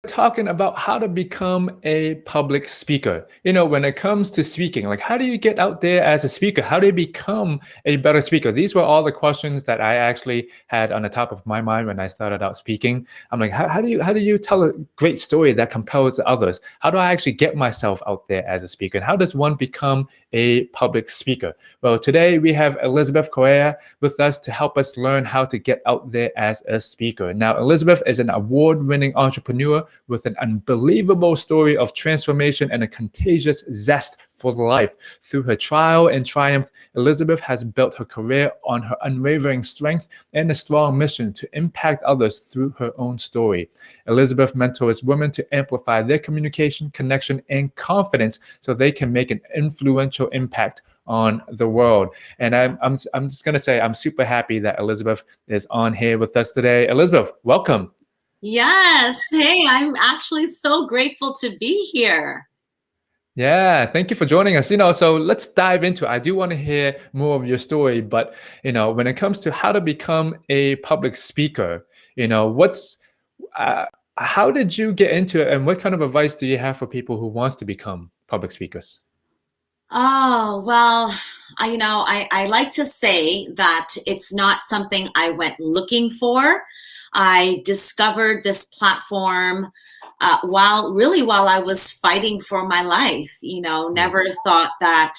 talking about how to become a public speaker. When it comes to speaking, like how do you get out there as a speaker? How do you become a better speaker? These were all the questions that I actually had on the top of my mind when I started out speaking. I'm like, how do you tell a great story that compels others? How do I actually get myself out there as a speaker? And how does one become a public speaker? Well, today we have Elizabeth Correia with us to help us learn how to get out there as a speaker. Now, Elizabeth is an award-winning entrepreneur with an unbelievable story of transformation and a contagious zest for life. Through her trial and triumph, Elizabeth has built her career on her unwavering strength and a strong mission to impact others through her own story. Elizabeth mentors women to amplify their communication, connection, and confidence so they can make an influential impact on the world. And I'm just going to say I'm super happy that Elizabeth is on here with us today. Elizabeth, welcome. Yes. Hey, I'm actually so grateful to be here. Yeah, thank you for joining us. So let's dive into it. I do want to hear more of your story, but when it comes to how to become a public speaker, how did you get into it, and what kind of advice do you have for people who wants to become public speakers? Oh, well, I like to say that it's not something I went looking for. I discovered this platform while I was fighting for my life. Never thought that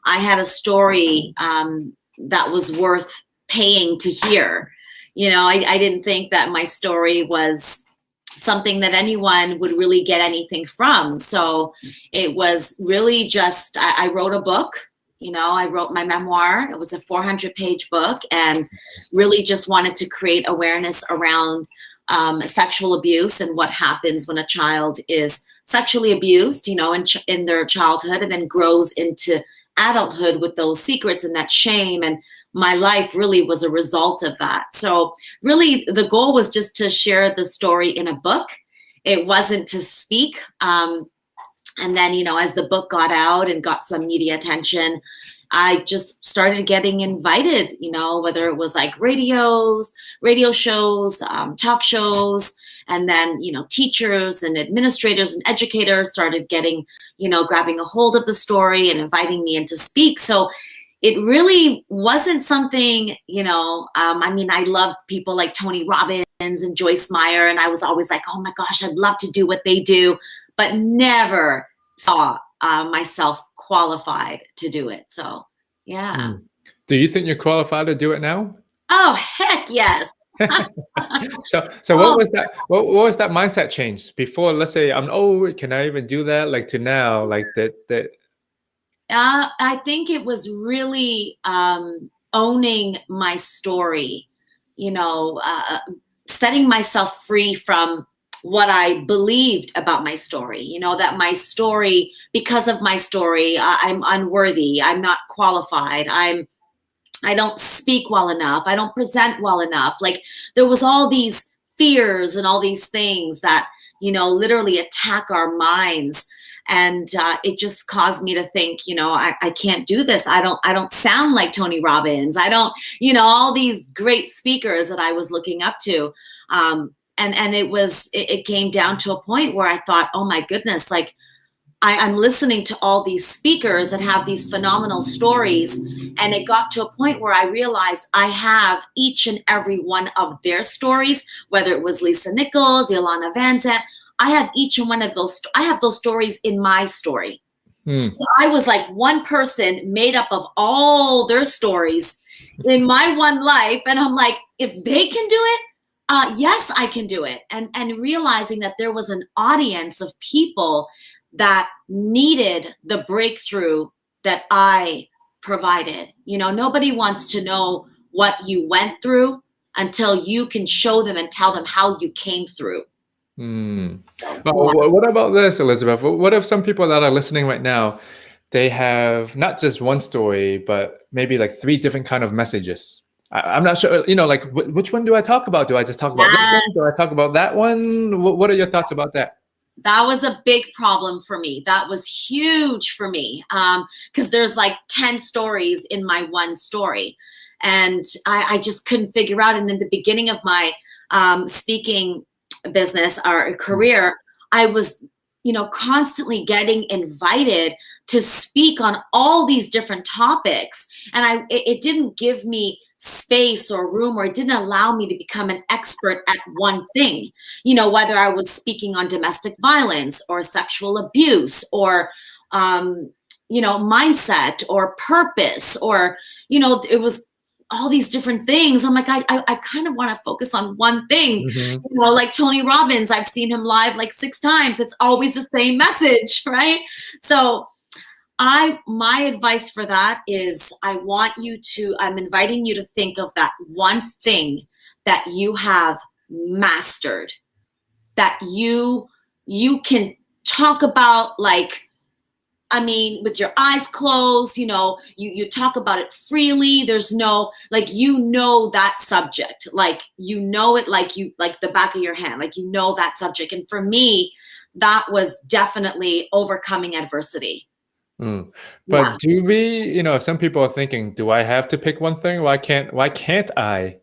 I had a story that was worth paying to hear. I didn't think that my story was something that anyone would really get anything from. So it was really just, I wrote a book. I wrote my memoir. It was a 400-page book, and really just wanted to create awareness around sexual abuse and what happens when a child is sexually abused, in their childhood, and then grows into adulthood with those secrets and that shame. And my life really was a result of that. So really the goal was just to share the story in a book. It wasn't to speak. And then, as the book got out and got some media attention, I just started getting invited, whether it was like radio shows, talk shows, and then, teachers and administrators and educators started getting, grabbing a hold of the story and inviting me in to speak. So it really wasn't something, I love people like Tony Robbins and Joyce Meyer, and I was always like, oh my gosh, I'd love to do what they do, but never saw myself qualified to do it. So, yeah. Do you think you're qualified to do it now? Oh, heck yes. So what was that? What was that mindset change before? Let's say can I even do that? Like to now, like that. I think it was really owning my story, setting myself free from what I believed about my story, that my story, because of my story, I'm unworthy, I'm not qualified, I don't speak well enough, I don't present well enough. Like there was all these fears and all these things that, literally attack our minds. And it just caused me to think, I can't do this. I don't sound like Tony Robbins. I don't, all these great speakers that I was looking up to. And it came down to a point where I thought, oh my goodness, like I'm listening to all these speakers that have these phenomenal stories. And it got to a point where I realized I have each and every one of their stories, whether it was Lisa Nichols, Iolanda Van Zandt. I have each and one of those. I have those stories in my story. So I was like one person made up of all their stories in my one life. And I'm like, if they can do it, yes, I can do it. And realizing that there was an audience of people that needed the breakthrough that I provided. Nobody wants to know what you went through until you can show them and tell them how you came through. But what about this, Elizabeth? What if some people that are listening right now, they have not just one story, but maybe like 3 different kind of messages? I'm not sure, like which one do I talk about? Do I just talk about this one? Do I talk about that one? What are your thoughts about that? That was a big problem for me. That was huge for me because there's like 10 stories in my one story. And I just couldn't figure out. And in the beginning of my speaking business or career, I was, constantly getting invited to speak on all these different topics. And it didn't give me space or room, or it didn't allow me to become an expert at one thing, whether I was speaking on domestic violence or sexual abuse or, mindset or purpose, or, it was all these different things. I'm like, I kind of want to focus on one thing. Like Tony Robbins, I've seen him live like 6 times. It's always the same message, right? So my advice for that is I'm inviting you to think of that one thing that you have mastered, that you can talk about, like, with your eyes closed, you talk about it freely. There's no, like, that subject, like, it, like the back of your hand, like, that subject. And for me, that was definitely overcoming adversity. But do we, some people are thinking, do I have to pick one thing? Why can't I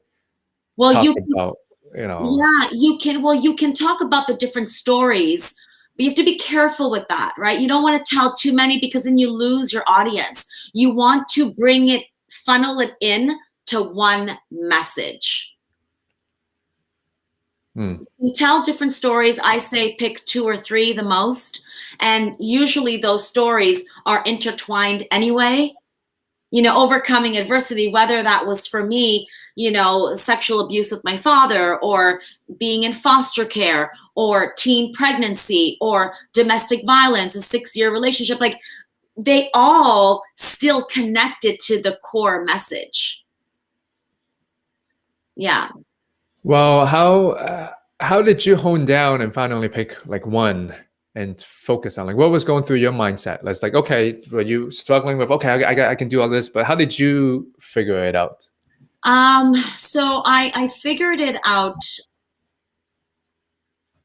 talk about, Yeah, you can. Well, you can talk about the different stories, but you have to be careful with that, right? You don't want to tell too many, because then you lose your audience. You want to funnel it in to one message. You tell different stories. I say pick 2 or 3 the most. And usually those stories are intertwined anyway. Overcoming adversity, whether that was for me, sexual abuse with my father, or being in foster care, or teen pregnancy, or domestic violence, a 6-year relationship, like, they all still connected to the core message. Yeah. Well, how did you hone down and finally pick like one and focus on? Like, what was going through your mindset? It's like, okay, were you struggling with, okay, I can do all this, but how did you figure it out? So I figured it out.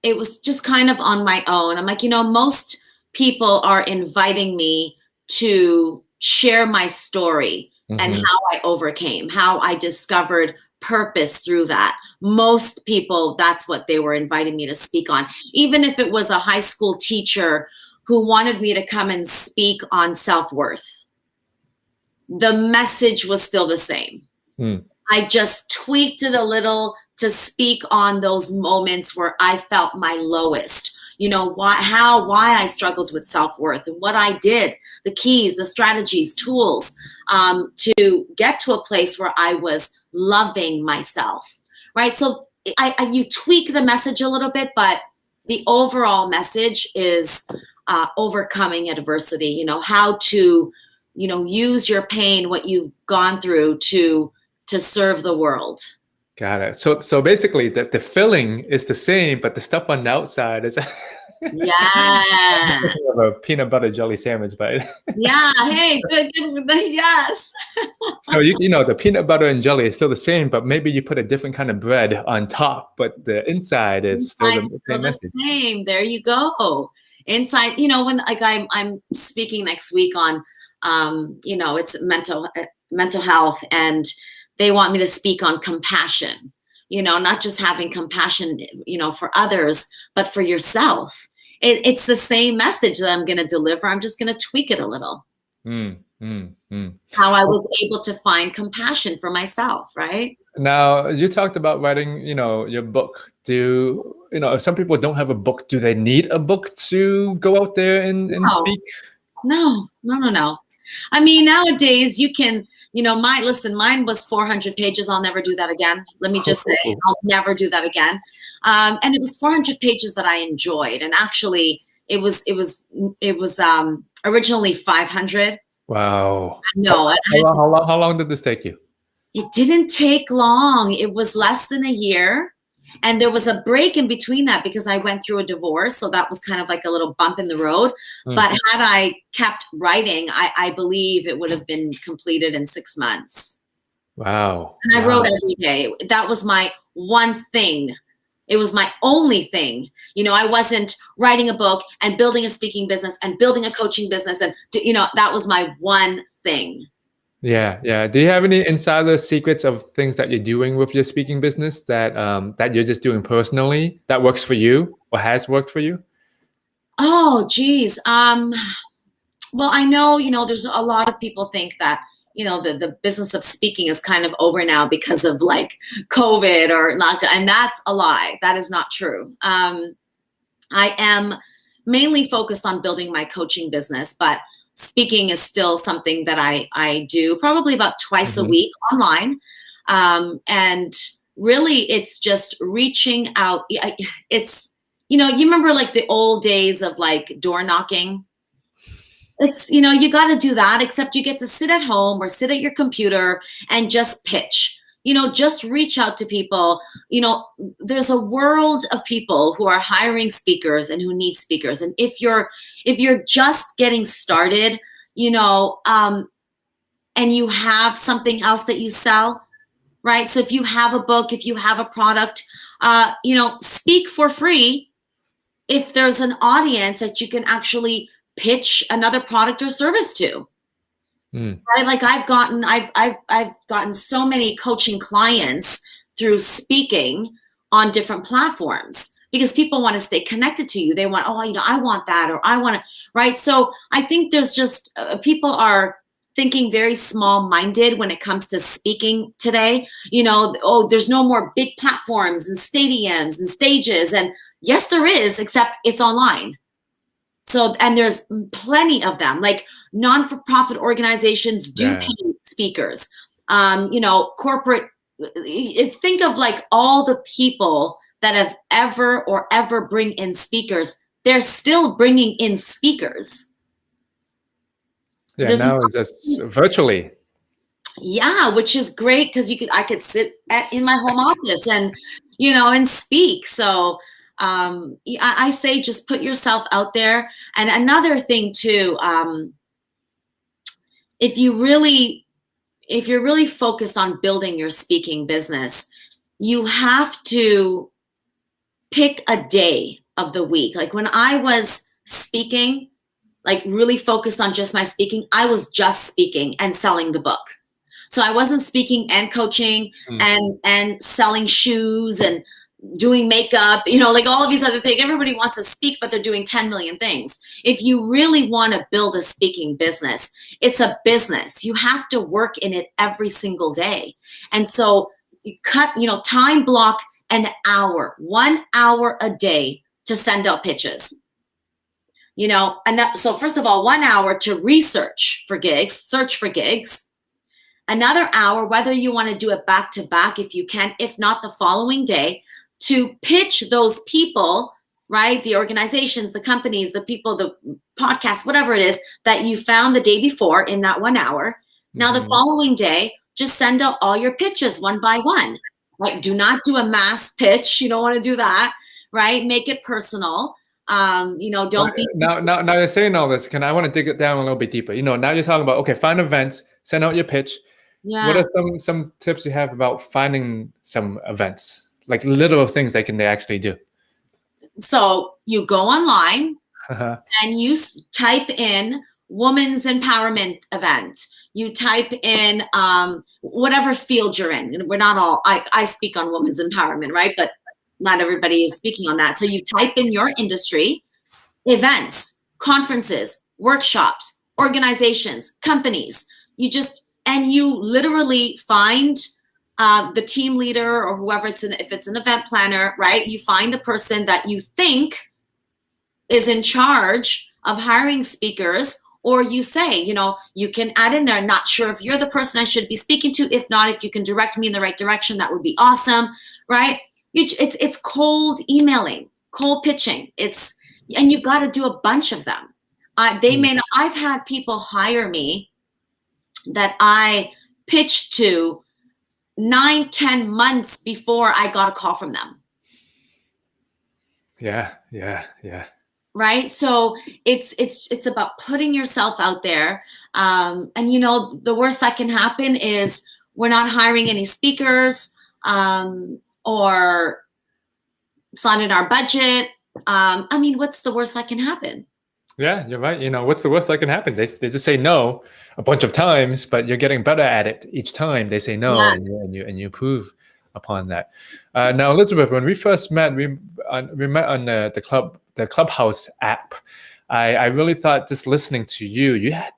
It was just kind of on my own. I'm like, most people are inviting me to share my story and how I overcame, how I discovered purpose through that. Most people, that's what they were inviting me to speak on. Even if it was a high school teacher who wanted me to come and speak on self-worth, the message was still the same. I just tweaked it a little to speak on those moments where I felt my lowest, why I struggled with self-worth, and what I did, the keys, the strategies, tools, to get to a place where I was loving myself, right? So you tweak the message a little bit, but the overall message is overcoming adversity, how to, use your pain, what you've gone through to serve the world. Got it. So basically the filling is the same, but the stuff on the outside is of a peanut butter jelly sandwich, but yeah, hey, good, yes. So the peanut butter and jelly is still the same, but maybe you put a different kind of bread on top, but the inside is still the same. There you go. Inside, when like I'm speaking next week on it's mental health, and they want me to speak on compassion, not just having compassion, for others, but for yourself. It's the same message that I'm going to deliver. I'm just going to tweak it a little. How I was able to find compassion for myself, right? Now, you talked about writing, your book. If some people don't have a book, do they need a book to go out there and speak? No. Nowadays you can, mine was 400 pages. I'll never do that again. Let me just say, I'll never do that again. And it was 400 pages that I enjoyed. And actually it was originally 500. Wow. No. How long did this take you? It didn't take long. It was less than a year. And there was a break in between that because I went through a divorce. So that was kind of like a little bump in the road. But had I kept writing, I believe it would have been completed in 6 months. Wow. And I wrote every day. That was my one thing. It was my only thing. I wasn't writing a book and building a speaking business and building a coaching business. And, that was my one thing. Yeah, yeah. Do you have any insider secrets of things that you're doing with your speaking business that that you're just doing personally that works for you or has worked for you? Oh, geez. Well, I know, there's a lot of people think that, the business of speaking is kind of over now because of like COVID or lockdown, and that's a lie. That is not true. I am mainly focused on building my coaching business, but speaking is still something that I do probably about twice a Hmm. week online. And really it's just reaching out. It's, you remember like the old days of like door knocking? It's, you got to do that, except you get to sit at home or sit at your computer and just pitch. Just reach out to people. There's a world of people who are hiring speakers and who need speakers. And if you're just getting started, and you have something else that you sell, right? So if you have a book, if you have a product, speak for free if there's an audience that you can actually pitch another product or service to. Mm. Right? Like I've gotten so many coaching clients through speaking on different platforms because people want to stay connected to you. They want, oh, I want that, or I want to, right? So I think there's just people are thinking very small minded when it comes to speaking today. Oh, there's no more big platforms and stadiums and stages. And yes, there is, except it's online. So, and there's plenty of them, like non-for-profit organizations do Yeah. pay speakers. Corporate, think of like all the people that have ever bring in speakers. They're still bringing in speakers. Yeah. There's Now it's just virtually. Yeah, which is great because I could sit in my home office and speak. So I say just put yourself out there. And another thing too, if you're really focused on building your speaking business, you have to pick a day of the week. Like when I was speaking, like really focused on just my speaking, I was just speaking and selling the book. So I wasn't speaking and coaching Mm. and selling shoes and doing makeup, like all of these other things. Everybody wants to speak, but they're doing 10 million things. If you really want to build a speaking business, it's a business. You have to work in it every single day. And so you time block an hour, 1 hour a day to send out pitches. So first of all, 1 hour to research for gigs, search for gigs. Another hour, whether you want to do it back to back, if you can, if not the following day, to pitch those people, right? The organizations, the companies, the people, the podcasts, whatever it is that you found the day before in that 1 hour. Now, the following day, just send out all your pitches one by one. Right? Do not do a mass pitch. You don't want to do that, right? Make it personal. Don't be. Now you're saying all this. I want to dig it down a little bit deeper. Now you're talking about, okay, find events, send out your pitch. What Yeah. are some tips you have about finding some events, like little things they actually do? So you go online and you type in women's empowerment event. You type in whatever field you're in. We're not all, I speak on women's empowerment, right? But not everybody is speaking on that. So you type in your industry, events, conferences, workshops, organizations, companies. And you literally find the team leader or whoever if it's an event planner, right? You find the person that you think is in charge of hiring speakers, or you say, you can add in there, not sure if you're the person I should be speaking to. If not, if you can direct me in the right direction, that would be awesome, right? It's cold emailing, cold pitching. And you got to do a bunch of them. I've had people hire me that I pitched to 9-10 months before I got a call from them. Yeah. Right. So it's about putting yourself out there. And the worst that can happen is we're not hiring any speakers, or it's not in our budget. What's the worst that can happen? Yeah, you're right. What's the worst that can happen? They just say no a bunch of times, but you're getting better at it each time they say no, and Yes. you improve upon that. Now, Elizabeth, when we first met, we met on the Clubhouse app. I really thought, just listening to you, you have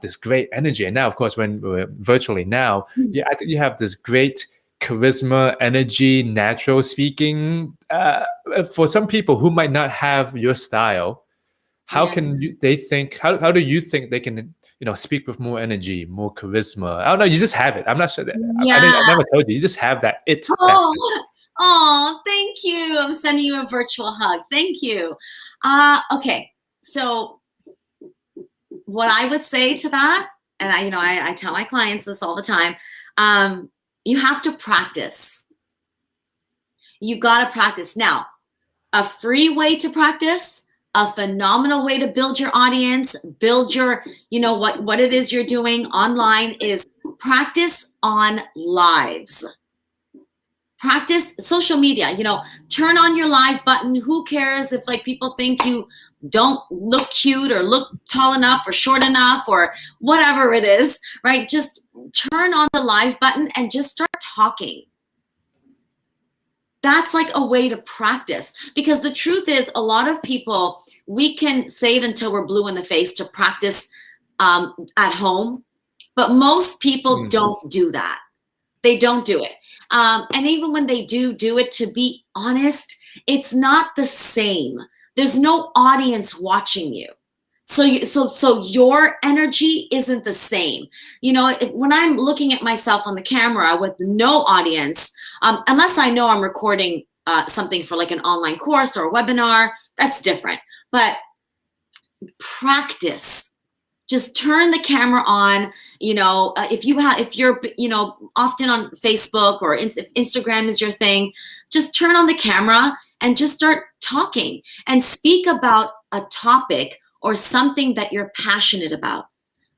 this great energy, and now, of course, when we're virtually now, yeah, I think you have this great charisma, energy, natural speaking. For some people who might not have your style, how Yeah. can they think, how do you think they can speak with more energy, more charisma? I don't know, you just have it. I'm not sure that I Yeah. never told you just have that it factor. Oh, oh, thank you. I'm sending you a virtual hug. Thank you. Okay. So what I would say to that, and I tell my clients this all the time, you have to practice. You got to practice. Now, a free way to practice, a phenomenal way to build your audience, build your, what it is you're doing online, is practice on lives. Practice social media, turn on your live button. Who cares if people think you don't look cute or look tall enough or short enough or whatever it is, right? Just turn on the live button and just start talking. That's like a way to practice, because the truth is, a lot of people, we can say it until we're blue in the face to practice at home, but most people don't do that. They don't do it. And even when they do it, to be honest, it's not the same. There's no audience watching you. So your energy isn't the same. When I'm looking at myself on the camera with no audience, unless I know I'm recording something for like an online course or a webinar, that's different. But practice. Just turn the camera on. If you're often on Facebook, or if Instagram is your thing, just turn on the camera and just start talking and speak about a topic or something that you're passionate about.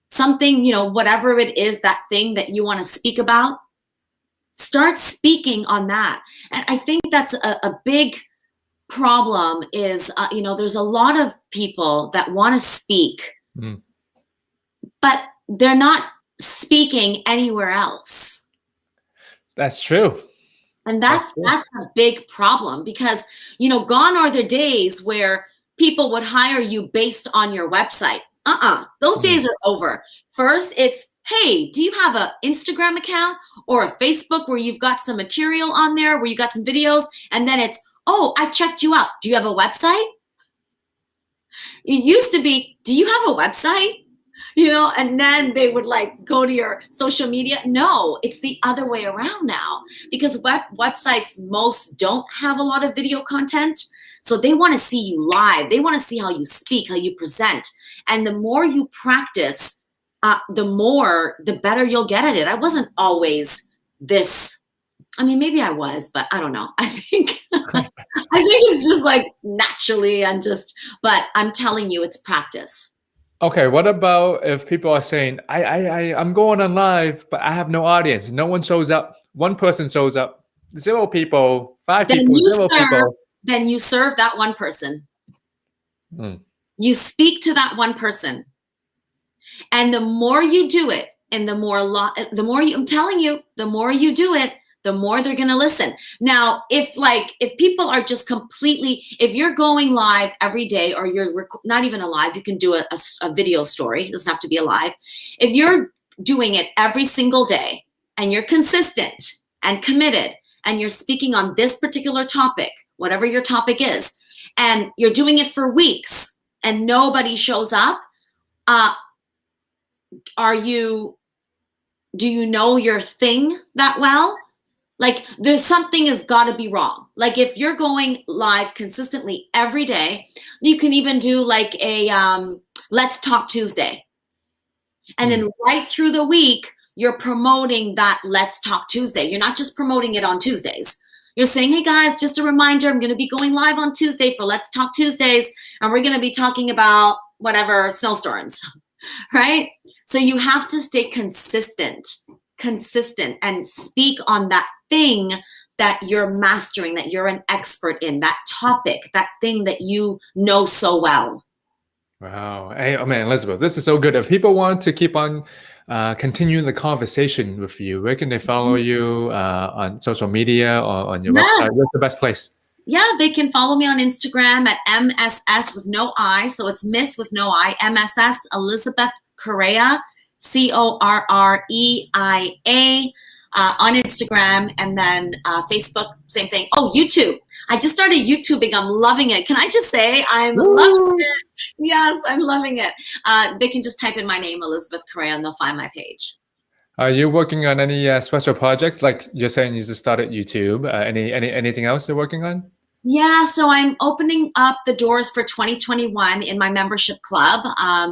Something, whatever it is, that thing that you want to speak about, start speaking on that. And I think that's a big problem is, there's a lot of people that want to speak, but they're not speaking anywhere else. That's true. And that's a big problem, because, gone are the days where people would hire you based on your website. Those days are over. First, it's, hey, do you have an Instagram account or a Facebook where you've got some material on there, where you got some videos? And then it's, oh, I checked you out. Do you have a website? It used to be, do you have a website? And then they would go to your social media. No, it's the other way around now, because websites, most don't have a lot of video content. So they want to see you live. They want to see how you speak, how you present. And the more you practice, the better you'll get at it. I wasn't always this. I mean, maybe I was, but I don't know. I think it's just naturally, but I'm telling you, it's practice. Okay, what about if people are saying, I'm going on live, but I have no audience. No one shows up. One person shows up. 0 people, 5 people, 0 people. Then you serve that one person. You speak to that one person. And the more you do it, and the more I'm telling you, the more you do it, the more they're going to listen. Now, if people are just completely, if you're going live every day, or you're not even a live, you can do a video story. It doesn't have to be a live. If you're doing it every single day, and you're consistent and committed, and you're speaking on this particular topic, whatever your topic is, and you're doing it for weeks and nobody shows up, do you know your thing that well? There's something has got to be wrong. If you're going live consistently every day, you can even do a Let's Talk Tuesday. And then right through the week, you're promoting that Let's Talk Tuesday. You're not just promoting it on Tuesdays. You're saying, hey guys, just a reminder, I'm going to be going live on Tuesday for Let's Talk Tuesdays, and we're going to be talking about whatever, snowstorms, right? So you have to stay consistent and speak on that thing that you're mastering, that you're an expert in, that topic, that thing that you know so well. Wow. Hey, oh man, Elizabeth, this is so good. If people want to keep on continuing the conversation with you, where can they follow you on social media or on your Yes. website? What's the best place? Yeah, they can follow me on Instagram at MSS with no I. So it's Miss with no I, MSS Elizabeth Correia, CORREIA, on Instagram, and then Facebook, same thing. Oh, YouTube. I just started YouTubing. I'm loving it. Can I just say I'm loving it? Yes, I'm loving it. They can just type in my name, Elizabeth Correia, and they'll find my page. Are you working on any special projects? Like you're saying, you just started YouTube. Anything else you're working on? Yeah, so I'm opening up the doors for 2021 in my membership club,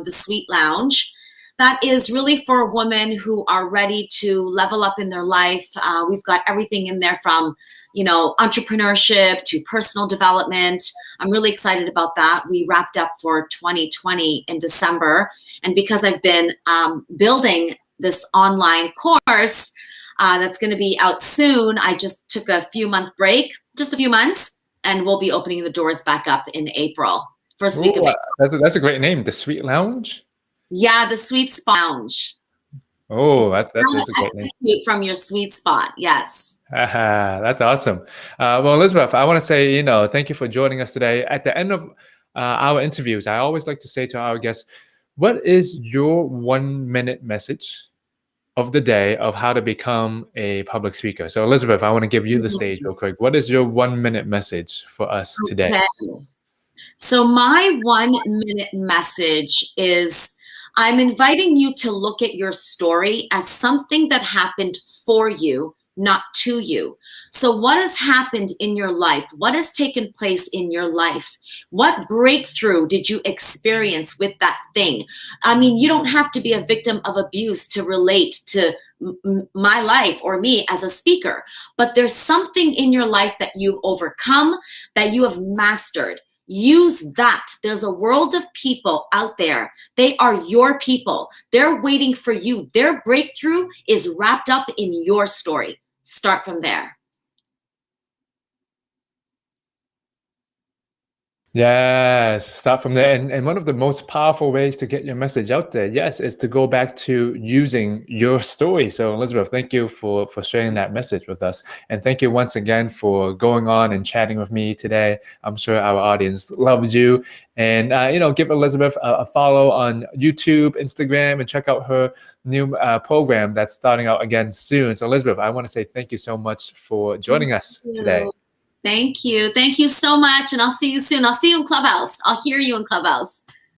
the Sweet Lounge. That is really for women who are ready to level up in their life. We've got everything in there from, entrepreneurship to personal development. I'm really excited about that. We wrapped up for 2020 in December. And because I've been building this online course that's going to be out soon, I just took a few-month break, just a few months, and we'll be opening the doors back up in April, first week of April. That's a great name, the Sweet Lounge. Yeah, the Sweet Spot Lounge. Oh, that's a great name. From your sweet spot, yes. That's awesome. Well, Elizabeth, I want to say, thank you for joining us today. At the end of our interviews, I always like to say to our guests, what is your 1-minute message of the day of how to become a public speaker? So, Elizabeth, I want to give you the stage real quick. What is your 1-minute message for us today? Okay. So my 1-minute message is, I'm inviting you to look at your story as something that happened for you, not to you. So what has happened in your life? What has taken place in your life? What breakthrough did you experience with that thing? I mean, you don't have to be a victim of abuse to relate to my life or me as a speaker, but there's something in your life that you've overcome, that you have mastered. Use that. There's a world of people out there. They are your people. They're waiting for you. Their breakthrough is wrapped up in your story. Start from there. Yes, start from there. And one of the most powerful ways to get your message out there, yes, is to go back to using your story. So, Elizabeth, thank you for sharing that message with us. And thank you once again for going on and chatting with me today. I'm sure our audience loved you. And, give Elizabeth a follow on YouTube, Instagram, and check out her new program that's starting out again soon. So, Elizabeth, I want to say thank you so much for joining us today. Thank you. Thank you so much. And I'll see you soon. I'll see you in Clubhouse. I'll hear you in Clubhouse.